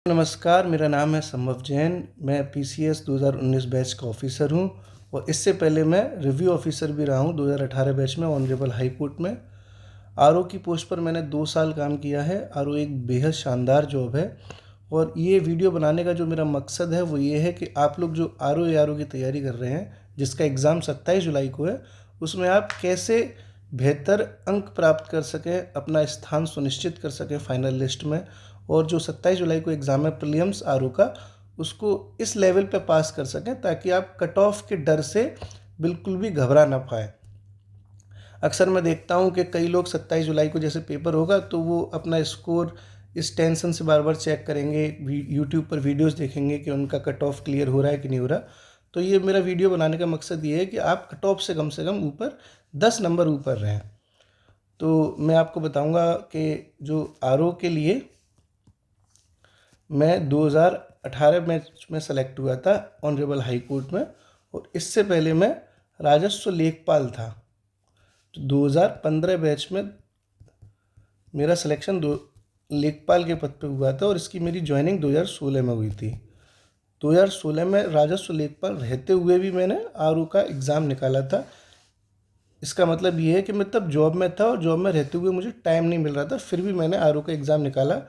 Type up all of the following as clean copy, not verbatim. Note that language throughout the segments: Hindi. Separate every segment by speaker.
Speaker 1: नमस्कार, मेरा नाम है संभव जैन। मैं पीसीएस 2019 बैच का ऑफ़िसर हूँ और इससे पहले मैं रिव्यू ऑफ़िसर भी रहा हूँ 2018 बैच में ऑनरेबल हाई कोर्ट में। आरओ की पोस्ट पर मैंने 2 साल काम किया है। आरओ एक बेहद शानदार जॉब है और ये वीडियो बनाने का जो मेरा मकसद है वो ये है कि आप लोग जो आरओ की तैयारी कर रहे हैं, जिसका एग्ज़ाम 27 जुलाई को है, उसमें आप कैसे बेहतर अंक प्राप्त कर सकें, अपना स्थान सुनिश्चित कर सकें फाइनल लिस्ट में। और जो 27 जुलाई को एग्ज़ाम है प्रीलिम्स आरओ का, उसको इस लेवल पे पास कर सकें ताकि आप कट ऑफ के डर से बिल्कुल भी घबरा ना पाएँ। अक्सर मैं देखता हूँ कि कई लोग 27 जुलाई को जैसे पेपर होगा तो वो अपना स्कोर इस टेंशन से बार बार चेक करेंगे, यूट्यूब पर वीडियोस देखेंगे कि उनका कट ऑफ क्लियर हो रहा है कि नहीं हो रहा। तो ये मेरा वीडियो बनाने का मकसद ये है कि आप कट ऑफ से कम ऊपर 10 नंबर ऊपर रहें। तो मैं आपको बताऊंगा कि जो आरओ के लिए मैं 2018 बैच में सेलेक्ट हुआ था ऑनरेबल हाई कोर्ट में, और इससे पहले मैं राजस्व लेखपाल था। तो 2015 बैच में मेरा सिलेक्शन लेखपाल के पद पे हुआ था और इसकी मेरी ज्वाइनिंग 2016 में हुई थी। 2016 में राजस्व लेखपाल रहते हुए भी मैंने आरओ का एग्ज़ाम निकाला था। इसका मतलब ये है कि मैं तब जॉब में था और जॉब में रहते हुए मुझे टाइम नहीं मिल रहा था, फिर भी मैंने आरओ का एग्ज़ाम निकाला।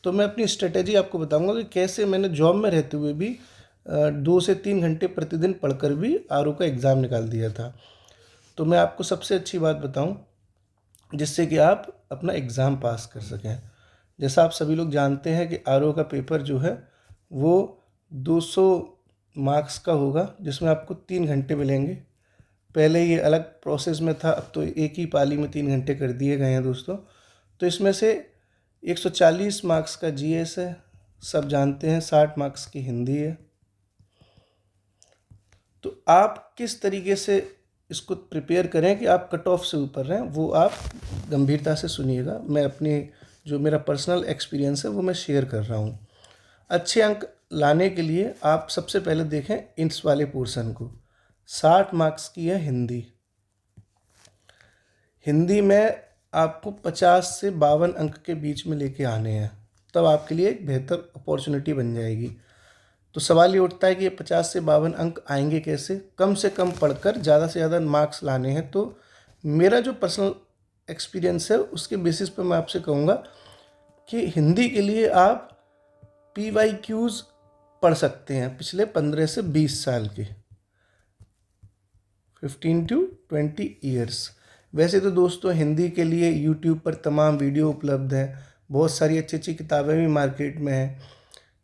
Speaker 1: तो मैं अपनी स्ट्रेटेजी आपको बताऊंगा कि कैसे मैंने जॉब में रहते हुए भी 2 से 3 घंटे प्रतिदिन पढ़कर भी आरओ का एग्ज़ाम निकाल दिया था। तो मैं आपको सबसे अच्छी बात बताऊं जिससे कि आप अपना एग्ज़ाम पास कर सकें। जैसा आप सभी लोग जानते हैं कि आरओ का पेपर जो है वो 200 मार्क्स का होगा, जिसमें आपको 3 घंटे मिलेंगे। पहले ये अलग प्रोसेस में था, अब तो एक ही पाली में 3 घंटे कर दिए गए हैं दोस्तों। तो इसमें से 140 मार्क्स का जीएस है, सब जानते हैं, 60 मार्क्स की हिंदी है। तो आप किस तरीके से इसको प्रिपेयर करें कि आप कट ऑफ से ऊपर रहें, वो आप गंभीरता से सुनिएगा। मैं अपने जो मेरा पर्सनल एक्सपीरियंस है वो मैं शेयर कर रहा हूँ। अच्छे अंक लाने के लिए आप सबसे पहले देखें इस वाले पोर्शन को। 60 मार्क्स की है हिंदी। हिंदी में आपको 50 से 52 अंक के बीच में लेके आने हैं, तब आपके लिए एक बेहतर अपॉर्चुनिटी बन जाएगी। तो सवाल ये उठता है कि ये 50 से 52 अंक आएंगे कैसे। कम से कम पढ़कर ज़्यादा से ज़्यादा मार्क्स लाने हैं। तो मेरा जो पर्सनल एक्सपीरियंस है उसके बेसिस पर मैं आपसे कहूँगा कि हिंदी के लिए आप PYQs पढ़ सकते हैं पिछले 15 से 20 साल के, 15 to 20 ईयर्स। वैसे तो दोस्तों हिंदी के लिए यूट्यूब पर तमाम वीडियो उपलब्ध हैं, बहुत सारी अच्छी अच्छी किताबें भी मार्केट में हैं।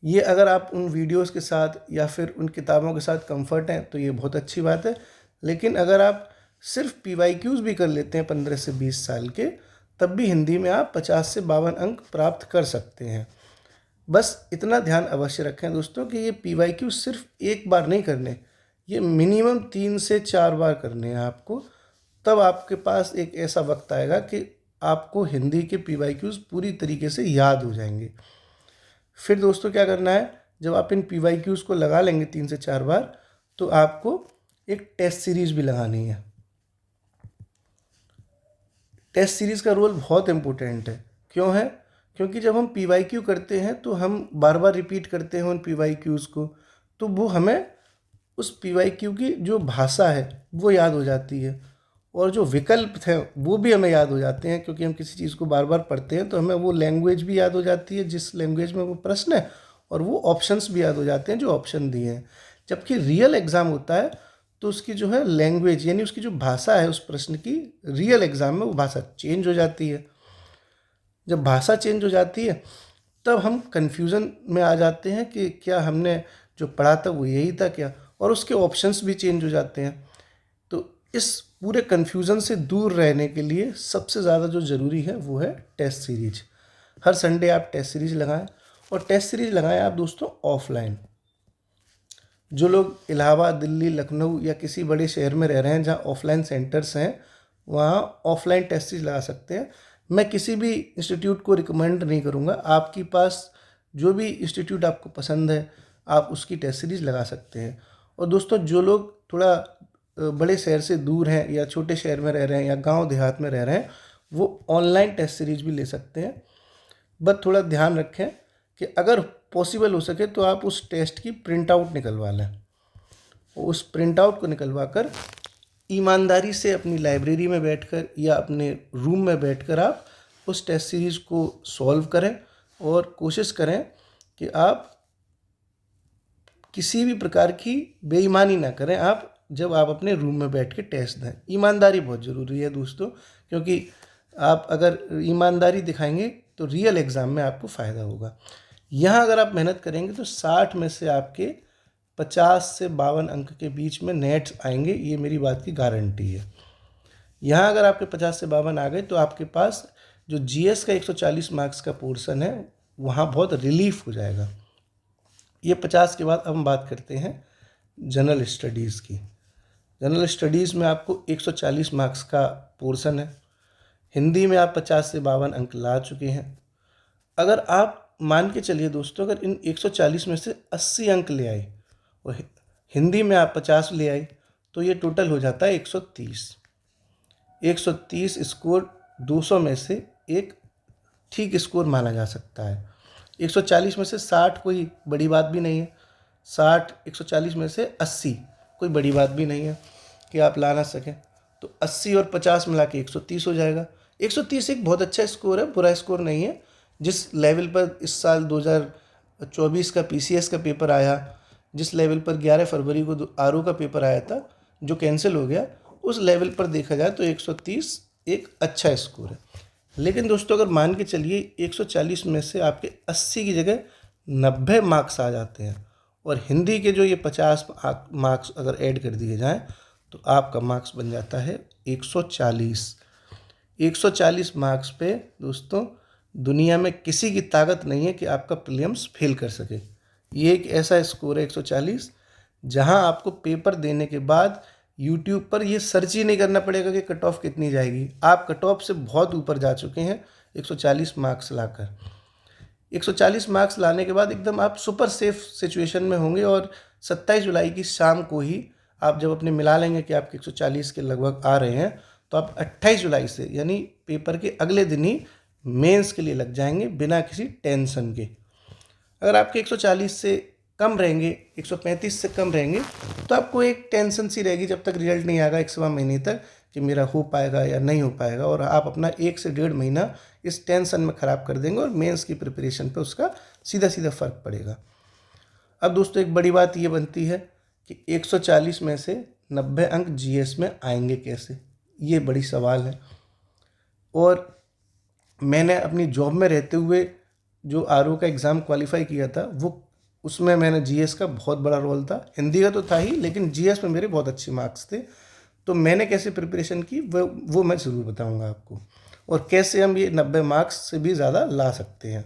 Speaker 1: ये अगर आप उन वीडियोस के साथ या फिर उन किताबों के साथ कंफर्ट हैं तो ये बहुत अच्छी बात है। लेकिन अगर आप सिर्फ PYQs भी कर लेते हैं 15 से 20 साल के, तब भी हिंदी में आप 50 से 52 अंक प्राप्त कर सकते हैं। बस इतना ध्यान अवश्य रखें दोस्तों कि ये PYQ सिर्फ एक बार नहीं करने, ये मिनिमम 3 से 4 बार करने हैं आपको। तब आपके पास एक ऐसा वक्त आएगा कि आपको हिंदी के PYQs पूरी तरीके से याद हो जाएंगे। फिर दोस्तों क्या करना है, जब आप इन PYQs को लगा लेंगे 3 से 4 बार, तो आपको एक टेस्ट सीरीज भी लगानी है। टेस्ट सीरीज़ का रोल बहुत इम्पोर्टेंट है। क्यों है? क्योंकि जब हम PYQ करते हैं तो हम बार बार रिपीट करते हैं उन PYQs को, तो वो हमें उस PYQ की जो भाषा है वो याद हो जाती है, और जो विकल्प थे वो भी हमें याद हो जाते हैं। क्योंकि हम किसी चीज़ को बार बार पढ़ते हैं तो हमें वो लैंग्वेज भी याद हो जाती है जिस लैंग्वेज में वो प्रश्न है, और वो ऑप्शंस भी याद हो जाते हैं जो ऑप्शन दिए हैं। जबकि रियल एग्ज़ाम होता है तो उसकी जो है लैंग्वेज, यानी उसकी जो भाषा है उस प्रश्न की, रियल एग्ज़ाम में वो भाषा चेंज हो जाती है। जब भाषा चेंज हो जाती है तब हम कन्फ्यूज़न में आ जाते हैं कि क्या हमने जो पढ़ा था वो यही था क्या, और उसके ऑप्शंस भी चेंज हो जाते हैं। तो इस पूरे कन्फ्यूज़न से दूर रहने के लिए सबसे ज़्यादा जो ज़रूरी है वो है टेस्ट सीरीज। हर संडे आप टेस्ट सीरीज लगाएं, और टेस्ट सीरीज लगाएं आप दोस्तों ऑफलाइन। जो लोग इलाहाबाद, दिल्ली, लखनऊ या किसी बड़े शहर में रह रहे हैं जहाँ ऑफलाइन सेंटर्स हैं, वहाँ ऑफलाइन टेस्ट सीरीज लगा सकते हैं। मैं किसी भी इंस्टीट्यूट को रिकमेंड नहीं करूँगा, आपके पास जो भी इंस्टीट्यूट आपको पसंद है आप उसकी टेस्ट सीरीज लगा सकते हैं। और दोस्तों जो लोग थोड़ा बड़े शहर से दूर हैं या छोटे शहर में रह रहे हैं या गांव देहात में रह रहे हैं, वो ऑनलाइन टेस्ट सीरीज भी ले सकते हैं। बस थोड़ा ध्यान रखें कि अगर पॉसिबल हो सके तो आप उस टेस्ट की प्रिंट आउट निकलवा लें। उस प्रिंट आउट को निकलवा कर ईमानदारी से अपनी लाइब्रेरी में बैठकर या अपने रूम में बैठकर आप उस टेस्ट सीरीज़ को सॉल्व करें और कोशिश करें कि आप किसी भी प्रकार की बेईमानी ना करें। आप जब आप अपने रूम में बैठ के टेस्ट दें, ईमानदारी बहुत ज़रूरी है दोस्तों, क्योंकि आप अगर ईमानदारी दिखाएंगे तो रियल एग्ज़ाम में आपको फ़ायदा होगा। यहाँ अगर आप मेहनत करेंगे तो 60 में से आपके 50 से 52 अंक के बीच में नेट्स आएंगे, ये मेरी बात की गारंटी है। यहाँ अगर आपके 50 से 52 आ गए तो आपके पास जो जीएस का 140 मार्क्स का पोर्शन है वहाँ बहुत रिलीफ हो जाएगा। ये 50 के बाद अब हम बात करते हैं जनरल स्टडीज़ की। जनरल स्टडीज़ में आपको 140 मार्क्स का पोर्शन है। हिंदी में आप 50 से 52 अंक ला चुके हैं। अगर आप मान के चलिए दोस्तों, अगर इन 140 में से 80 अंक ले आए और हिंदी में आप 50 ले आए तो ये टोटल हो जाता है 130। 130 स्कोर 200 में से एक ठीक स्कोर माना जा सकता है। 140 में से 60 कोई बड़ी बात भी नहीं है। 60 140 में से 80 कोई बड़ी बात भी नहीं है कि आप ला ना सकें। तो 80 और 50 मिला के 130 हो जाएगा। 130 एक बहुत अच्छा स्कोर है, बुरा स्कोर नहीं है। जिस लेवल पर इस साल 2024 का पीसीएस का पेपर आया, जिस लेवल पर 11 फरवरी को आरओ का पेपर आया था जो कैंसिल हो गया, उस लेवल पर देखा जाए तो 130 एक अच्छा स्कोर है। लेकिन दोस्तों अगर मान के चलिए 140 में से आपके 80 की जगह 90 मार्क्स आ जाते हैं और हिंदी के जो ये 50 मार्क्स अगर ऐड कर दिए जाएं तो आपका मार्क्स बन जाता है 140। 140 मार्क्स पे दोस्तों दुनिया में किसी की ताकत नहीं है कि आपका प्रीलिम्स फेल कर सके। ये एक ऐसा स्कोर है 140, जहां आपको पेपर देने के बाद यूट्यूब पर ये सर्च ही नहीं करना पड़ेगा कि कट ऑफ कितनी जाएगी। आप कट ऑफ से बहुत ऊपर जा चुके हैं 140 मार्क्स लाकर। 140 मार्क्स लाने के बाद एकदम आप सुपर सेफ सिचुएशन में होंगे और 27 जुलाई की शाम को ही आप जब अपने मिला लेंगे कि आपके 140 के लगभग आ रहे हैं तो आप 28 जुलाई से यानी पेपर के अगले दिन ही मेंस के लिए लग जाएंगे बिना किसी टेंशन के। अगर आपके 140 से कम रहेंगे, 135 से कम रहेंगे तो आपको एक टेंशन सी रहेगी जब तक रिजल्ट नहीं आएगा 1 महीने तक कि मेरा हो पाएगा या नहीं हो पाएगा, और आप अपना 1 से 1.5 महीना इस टेंशन में ख़राब कर देंगे और मेंस की प्रिपरेशन पे उसका सीधा सीधा फ़र्क पड़ेगा। अब दोस्तों एक बड़ी बात ये बनती है कि 140 में से 90 अंक जीएस में आएंगे कैसे, ये बड़ी सवाल है। और मैंने अपनी जॉब में रहते हुए जो आरओ का एग्ज़ाम क्वालिफाई किया था वो उसमें मैंने जीएस का बहुत बड़ा रोल था। हिंदी का तो था ही, लेकिन जीएस में मेरे बहुत अच्छे मार्क्स थे। तो मैंने कैसे प्रिपरेशन की वो मैं ज़रूर बताऊंगा आपको, और कैसे हम ये 90 मार्क्स से भी ज़्यादा ला सकते हैं।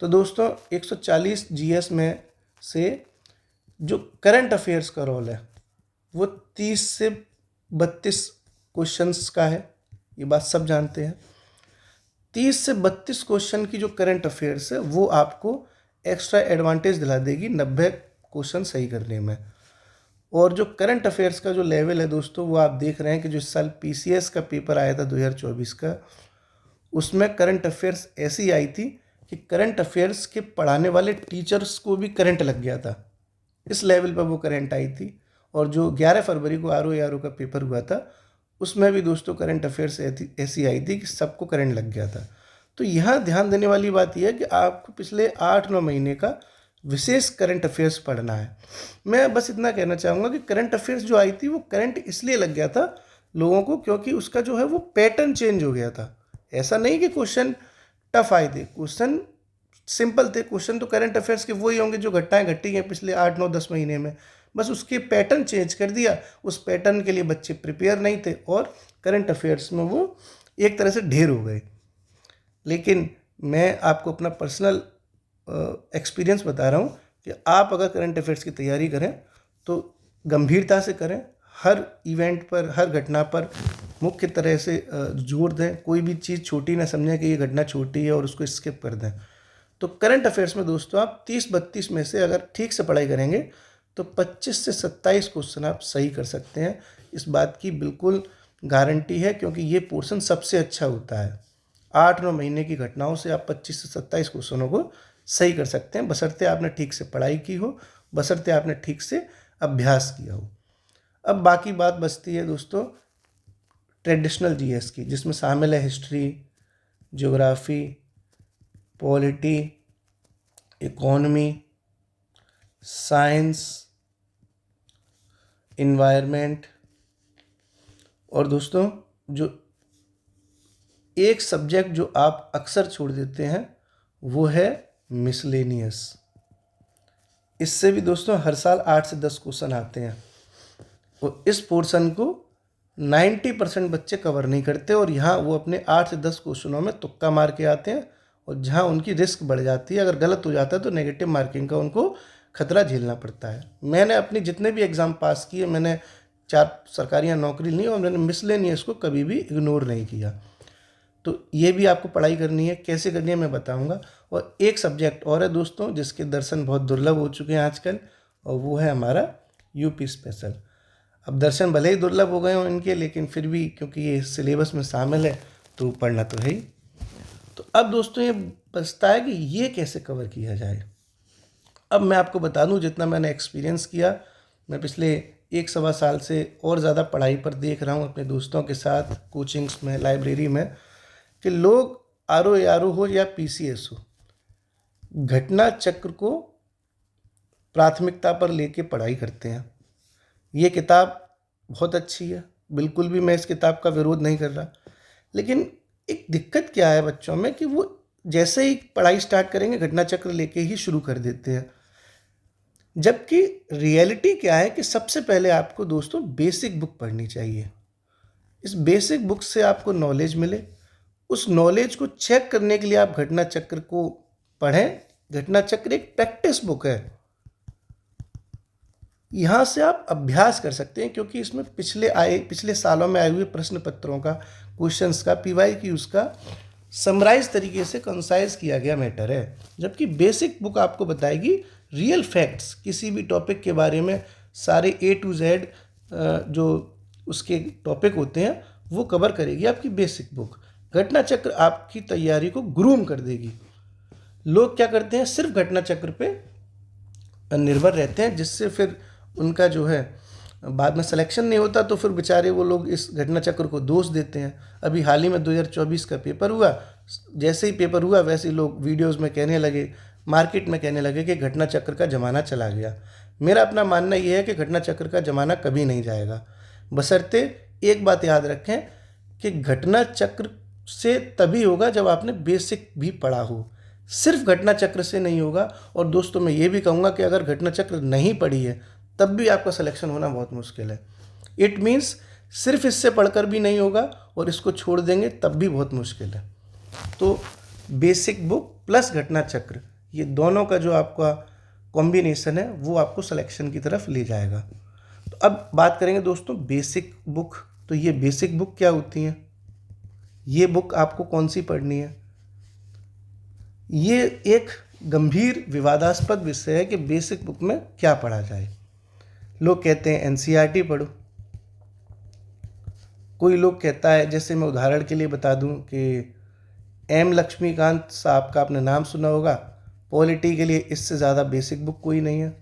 Speaker 1: तो दोस्तों 140 जीएस में से जो करंट अफेयर्स का रोल है वो 30 से 32 क्वेश्चंस का है, ये बात सब जानते हैं। 30 से 32 क्वेश्चन की जो करंट अफेयर्स है वो आपको एक्स्ट्रा एडवांटेज दिला देगी 90 क्वेश्चन सही करने में। और जो करंट अफेयर्स का जो लेवल है दोस्तों वो आप देख रहे हैं कि जो इस साल पीसीएस का पेपर आया था 2024 का, उसमें करंट अफेयर्स ऐसी आई थी कि करंट अफेयर्स के पढ़ाने वाले टीचर्स को भी करंट लग गया था। इस लेवल पर वो करंट आई थी। और जो 11 फरवरी को आरओ का पेपर हुआ था उसमें भी दोस्तों करंट अफेयर्स ऐसी आई थी कि सबको करंट लग गया था। तो यहाँ ध्यान देने वाली बात यह है कि आपको पिछले 8-9 महीने का विशेष करंट अफेयर्स पढ़ना है। मैं बस इतना कहना चाहूँगा कि करंट अफेयर्स जो आई थी वो करंट इसलिए लग गया था लोगों को क्योंकि उसका जो है वो पैटर्न चेंज हो गया था। ऐसा नहीं कि क्वेश्चन टफ आए थे, क्वेश्चन सिंपल थे। क्वेश्चन तो करंट अफेयर्स के वही होंगे जो घटनाएं घटी हैं पिछले 8-9-10 महीने में, बस उसके पैटर्न चेंज कर दिया। उस पैटर्न के लिए बच्चे प्रिपेयर नहीं थे और करंट अफेयर्स में वो एक तरह से ढेर हो गए। लेकिन मैं आपको अपना पर्सनल एक्सपीरियंस बता रहा हूँ कि आप अगर करंट अफेयर्स की तैयारी करें तो गंभीरता से करें, हर इवेंट पर, हर घटना पर मुख्य तरह से जोर दें। कोई भी चीज़ छोटी ना समझें कि ये घटना छोटी है और उसको स्किप कर दें। तो करंट अफेयर्स में दोस्तों आप 30-32 में से अगर ठीक से पढ़ाई करेंगे तो 25 से 27 क्वेश्चन आप सही कर सकते हैं। इस बात की बिल्कुल गारंटी है क्योंकि ये पोर्शन सबसे अच्छा होता है। 8-9 महीने की घटनाओं से आप 25 से 27 क्वेश्चनों को सही कर सकते हैं, बशर्ते आपने ठीक से पढ़ाई की हो, बशर्ते आपने ठीक से अभ्यास किया हो। अब बाकी बात बचती है दोस्तों ट्रेडिशनल जीएस की, जिसमें शामिल है history, geography, polity, economy, science, environment, और दोस्तों जो एक सब्जेक्ट जो आप अक्सर छोड़ देते हैं वो है मिसलेनियस। इससे भी दोस्तों हर साल 8 से 10 क्वेश्चन आते हैं और इस पोर्शन को 90% बच्चे कवर नहीं करते और यहाँ वो अपने 8 से 10 क्वेश्चनों में तुक्का मार के आते हैं और जहाँ उनकी रिस्क बढ़ जाती है, अगर गलत हो जाता है तो नेगेटिव मार्किंग का उनको खतरा झेलना पड़ता है। मैंने अपनी जितने भी एग्ज़ाम पास किए, मैंने 4 सरकारी नौकरी ली और मैंने मिसलेनियस को कभी भी इग्नोर नहीं किया। तो ये भी आपको पढ़ाई करनी है, कैसे करनी है मैं बताऊंगा। और एक सब्जेक्ट और है दोस्तों जिसके दर्शन बहुत दुर्लभ हो चुके हैं आजकल, और वो है हमारा यूपी स्पेशल। अब दर्शन भले ही दुर्लभ हो गए हों इनके, लेकिन फिर भी क्योंकि ये सिलेबस में शामिल है तो पढ़ना तो है ही। तो अब दोस्तों ये बचता है कि ये कैसे कवर किया जाए। अब मैं आपको बता दूं, जितना मैंने एक्सपीरियंस किया, मैं पिछले 1 सवा साल से और ज़्यादा पढ़ाई पर देख रहा हूँ अपने दोस्तों के साथ, कोचिंग्स में, लाइब्रेरी में, कि लोग आरओ हो या पीसीएस हो, घटना चक्र को प्राथमिकता पर लेके पढ़ाई करते हैं। ये किताब बहुत अच्छी है, बिल्कुल भी मैं इस किताब का विरोध नहीं कर रहा, लेकिन एक दिक्कत क्या है बच्चों में कि वो जैसे ही पढ़ाई स्टार्ट करेंगे घटना चक्र लेके ही शुरू कर देते हैं। जबकि रियलिटी क्या है कि सबसे पहले आपको दोस्तों बेसिक बुक पढ़नी चाहिए। इस बेसिक बुक से आपको नॉलेज मिले, उस नॉलेज को चेक करने के लिए आप घटना चक्र को पढ़ें। घटना चक्र एक प्रैक्टिस बुक है, यहाँ से आप अभ्यास कर सकते हैं, क्योंकि इसमें पिछले सालों में आए हुए प्रश्न पत्रों का, क्वेश्चंस का, PYQs का समराइज तरीके से कंसाइज किया गया मैटर है। जबकि बेसिक बुक आपको बताएगी रियल फैक्ट्स, किसी भी टॉपिक के बारे में सारे A to Z जो उसके टॉपिक होते हैं वो कवर करेगी आपकी बेसिक बुक। घटना चक्र आपकी तैयारी को ग्रूम कर देगी। लोग क्या करते हैं, सिर्फ घटना चक्र पे निर्भर रहते हैं, जिससे फिर उनका जो है बाद में सिलेक्शन नहीं होता, तो फिर बेचारे वो लोग इस घटना चक्र को दोष देते हैं। अभी हाल ही में 2024 का पेपर हुआ, जैसे ही पेपर हुआ वैसे ही लोग वीडियोस में कहने लगे, मार्केट में कहने लगे कि घटना चक्र का ज़माना चला गया। मेरा अपना मानना ये है कि घटना चक्र का ज़माना कभी नहीं जाएगा, बशर्ते एक बात याद रखें कि घटना चक्र से तभी होगा जब आपने बेसिक भी पढ़ा हो, सिर्फ घटना चक्र से नहीं होगा। और दोस्तों मैं ये भी कहूँगा कि अगर घटना चक्र नहीं पढ़ी है तब भी आपका सिलेक्शन होना बहुत मुश्किल है। इट मीन्स सिर्फ इससे पढ़कर भी नहीं होगा और इसको छोड़ देंगे तब भी बहुत मुश्किल है। तो बेसिक बुक प्लस घटना चक्र, ये दोनों का जो आपका कॉम्बिनेशन है वो आपको सिलेक्शन की तरफ ले जाएगा। तो अब बात करेंगे दोस्तों बेसिक बुक। तो ये बेसिक बुक क्या होती हैं, ये बुक आपको कौन सी पढ़नी है। ये एक गंभीर विवादास्पद विषय है कि बेसिक बुक में क्या पढ़ा जाए। लोग कहते हैं एनसीईआरटी पढ़ो, कोई लोग कहता है, जैसे मैं उदाहरण के लिए बता दूं कि एम लक्ष्मीकांत साहब का आपने नाम सुना होगा, पॉलिटी के लिए इससे ज़्यादा बेसिक बुक कोई नहीं है।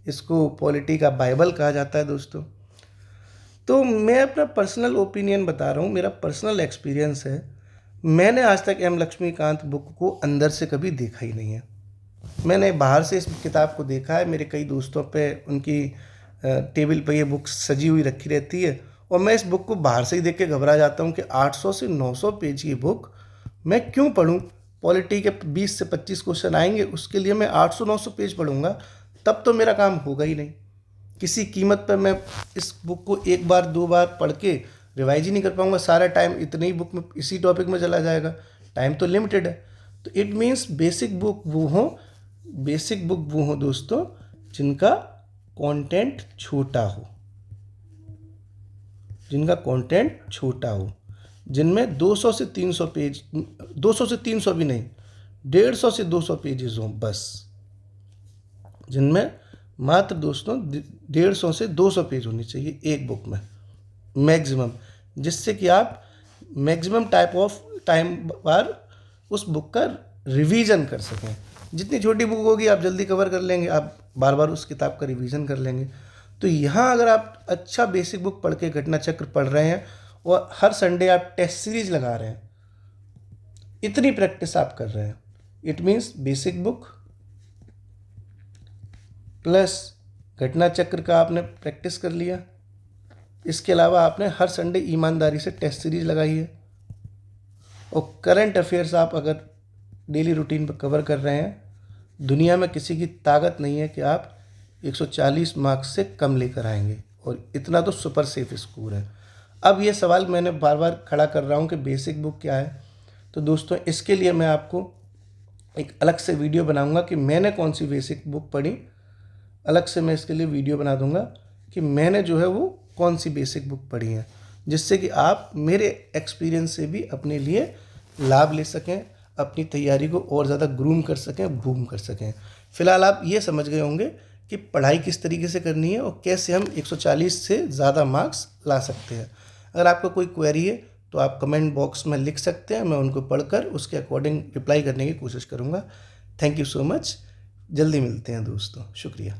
Speaker 1: इसको पॉलिटी का बाइबल कहा जाता है दोस्तों। तो मैं अपना पर्सनल ओपिनियन बता रहा हूँ, मेरा पर्सनल एक्सपीरियंस है। मैंने आज तक एम लक्ष्मीकांत बुक को अंदर से कभी देखा ही नहीं है। मैंने बाहर से इस किताब को देखा है, मेरे कई दोस्तों पे उनकी टेबल पे ये बुक सजी हुई रखी रहती है, और मैं इस बुक को बाहर से ही देख के घबरा जाता हूँ कि 800 से 900 पेज की बुक मैं क्यों पढूं। पॉलिटी के 20 से 25 क्वेश्चन आएंगे, उसके लिए मैं 800-900 पेज पढ़ूंगा, तब तो मेरा काम होगा ही नहीं। किसी कीमत पर मैं इस बुक को 1 बार 2 बार पढ़ के रिवाइज ही नहीं कर पाऊंगा। सारा टाइम इतनी ही बुक में, इसी टॉपिक में चला जाएगा, टाइम तो लिमिटेड है। तो इट मीन्स बेसिक बुक वो हो दोस्तों जिनका कंटेंट छोटा हो, जिनमें 200 से 300 पेज, 200 से 300 भी नहीं, 150 से 200 पेजेस हों बस, जिनमें मात्र दोस्तों 150 से 200 पेज होनी चाहिए एक बुक में मैक्सिमम, जिससे कि आप मैक्सिमम टाइम बार उस बुक का रिवीजन कर सकें। जितनी छोटी बुक होगी आप जल्दी कवर कर लेंगे, आप बार बार उस किताब का रिवीजन कर लेंगे। तो यहाँ अगर आप अच्छा बेसिक बुक पढ़ के घटना चक्र पढ़ रहे हैं और हर संडे आप टेस्ट सीरीज लगा रहे हैं, इतनी प्रैक्टिस आप कर रहे हैं, it means basic book plus घटना चक्र का आपने प्रैक्टिस कर लिया। इसके अलावा आपने हर संडे ईमानदारी से टेस्ट सीरीज लगाई है और करंट अफेयर्स आप अगर डेली रूटीन पर कवर कर रहे हैं, दुनिया में किसी की ताकत नहीं है कि आप 140 मार्क्स से कम लेकर आएंगे, और इतना तो सुपर सेफ स्कोर है। अब ये सवाल मैंने बार बार खड़ा कर रहा हूँ कि बेसिक बुक क्या है, तो दोस्तों इसके लिए मैं आपको एक अलग से वीडियो बनाऊंगा कि मैंने कौन सी बेसिक बुक पढ़ी। अलग से मैं इसके लिए वीडियो बना दूंगा कि मैंने जो है वो कौन सी बेसिक बुक पढ़ी है, जिससे कि आप मेरे एक्सपीरियंस से भी अपने लिए लाभ ले सकें, अपनी तैयारी को और ज़्यादा ग्रूम कर सकें, बूम कर सकें। फ़िलहाल आप ये समझ गए होंगे कि पढ़ाई किस तरीके से करनी है और कैसे हम 140 से ज़्यादा मार्क्स ला सकते हैं। अगर आपका कोई क्वेरी है तो आप कमेंट बॉक्स में लिख सकते हैं, मैं उनको पढ़कर उसके अकॉर्डिंग रिप्लाई करने की कोशिश करूँगा। Thank you so much. जल्दी मिलते हैं दोस्तों, शुक्रिया।